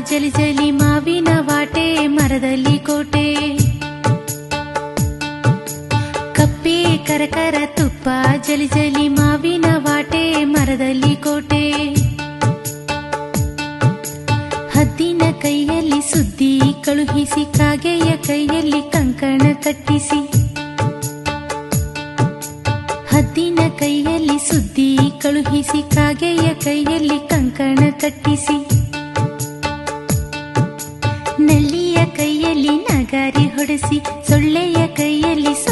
ಜಲಿ ಜಲಿ ಮಾವಿನ ವಾಟೆ ಮರದಲ್ಲಿ ಕೋಟೆ. ಕಪ್ಪೆ ಕರಕರ ತುಪ್ಪ ಜಲಿ ಜಲಿ ಮಾವಿನ ವಾಟೆ ಮರದಲ್ಲಿ ಕೋಟೆ. ಹದ್ದಿನ ಕೈಯಲ್ಲಿ ಸುದ್ದಿ ಕಳುಹಿಸಿ ಕಾಗೆಯ ಕೈಯಲ್ಲಿ ಕಂಕಣ ಕಟ್ಟಿಸಿ. ಹದ್ದಿನ ಕೈಯಲ್ಲಿ ಸುದ್ದಿ ಕಳುಹಿಸಿ ಕಾಗೆಯ ಕೈಯಲ್ಲಿ ಕಂಕಣ ಕಟ್ಟಿಸಿ. ನಳ್ಳಿಯ ಕೈಯಲ್ಲಿ ನಗಾರಿ ಹೊಡೆಸಿ ಸೊಳ್ಳೆಯ ಕೈಯಲ್ಲಿ